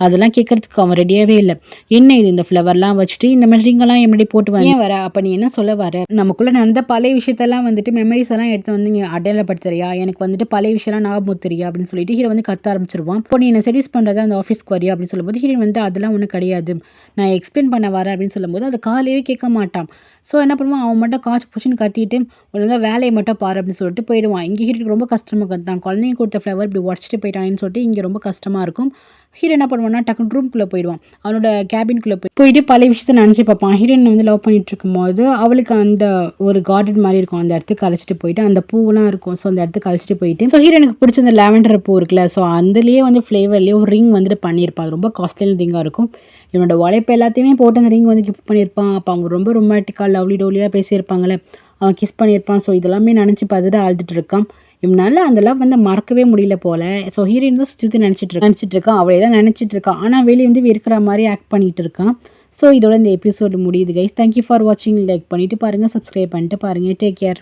அதெல்லாம் கேட்கறதுக்கு அவன் ரெடியாகவே இல்லை. என்ன இது, இந்த ஃப்ளவர்லாம் வச்சுட்டு இந்த மாதிரி ரிங்கெல்லாம் எப்படி போட்டு ஏன் வர, அப்போ நீ என்ன சொல்ல வர, நமக்குள்ளே நடந்த பழைய விஷயத்தெல்லாம் வந்துட்டு மெமரிஸ் எல்லாம் எடுத்து வந்து நீங்கள் அடையாளப்படுத்துறியா, எனக்கு வந்துட்டு பழைய விஷயம்லாம் ஞாபகம் தெரியா அப்படின்னு சொல்லிட்டு ஹீரோ வந்து கத்த ஆரம்பிச்சிருவான். இப்போ நீ என்ன சர்வீஸ் பண்ணுறதா அந்த ஆஃபீஸ்க்கு வரியா அப்படின்னு சொல்லும்போது ஹீரோயின் வந்து அதெல்லாம் ஒன்றும் கிடையாது, நான் எக்ஸ்பிளைன் பண்ண வரேன் அப்படின்னு சொல்லும்போது அது காலையே கேட்க மாட்டான். ஸோ என்ன பண்ணுவான், அவன் மட்டும் காய்ச்சி பூச்சின்னு கத்திட்டு ஒழுங்காக வேலையை மட்டும் பாரு அப்படின்னு சொல்லிட்டு போயிடுவான். இங்கே ஹீரோக்கு ரொம்ப கஷ்டமாக கத்தான், குழந்தைங்க கொடுத்த ஃப்ளவர் இப்படி உடச்சிட்டு போயிட்டானேன்னு சொல்லிட்டு இங்கே ரொம்ப கஷ்டமாக இருக்கும். ஹீரோ என்ன பண்ணுவான்னா டக்குனு ரூம்குள்ளே போயிடுவான். அவனோட கேபின்குள்ளே போயிட்டு பழைய விஷயத்தை நினச்சி பார்ப்பான். ஹீரோயின் வந்து லவ் பண்ணிட்டு இருக்கும்போது அவளுக்கு அந்த ஒரு கார்டன் மாதிரி இருக்கும், அந்த இடத்துக்கு அழைச்சிட்டு போயிட்டு அந்த பூவெல்லாம் இருக்கும். ஸோ அந்த இடத்துக்கு அழைச்சிட்டு போயிட்டு ஸோ ஹீரோனுக்கு பிடிச்ச அந்த லாவெண்டர் பூ இருக்குல்ல, ஸோ அதுலேயே வந்து ஃப்ளேவர்லேயே ஒரு ரிங் வந்துட்டு பண்ணியிருப்பான். அது ரொம்ப காஸ்ட்லியான ரிங்காக இருக்கும். இவனோட உழைப்பு எல்லாத்தையுமே போட்டு அந்த ரிங் வந்து கிஃப்ட் பண்ணியிருப்பான். அப்போ அவங்க ரொம்ப ரொமாட்டிக்காக லவ்லி டோலியாக பேசியிருப்பாங்களே, அவன் கிஸ் பண்ணியிருப்பான். ஸோ இதெல்லாமே நினச்சி பார்த்துட்டு அழுதுட்டு இருக்கான். இவனால அந்த லவ் வந்து மறக்கவே முடியல போல. ஸோ ஹீரோயின் தான் சுற்றி நினச்சிட்டு இருக்கான், அவளே தான் நினச்சிட்டு இருக்கான். ஆனால் வெளியே வந்து இருக்கிற மாதிரி ஆக்ட் பண்ணிட்டு இருக்கான். ஸோ இதோட இந்த எபிசோடு முடியுது கைஸ். தேங்க்யூ ஃபார் வாட்சிங். லைக் பண்ணிட்டு பாருங்கள், சப்ஸ்கிரைப் பண்ணிட்டு பாருங்கள். Take care.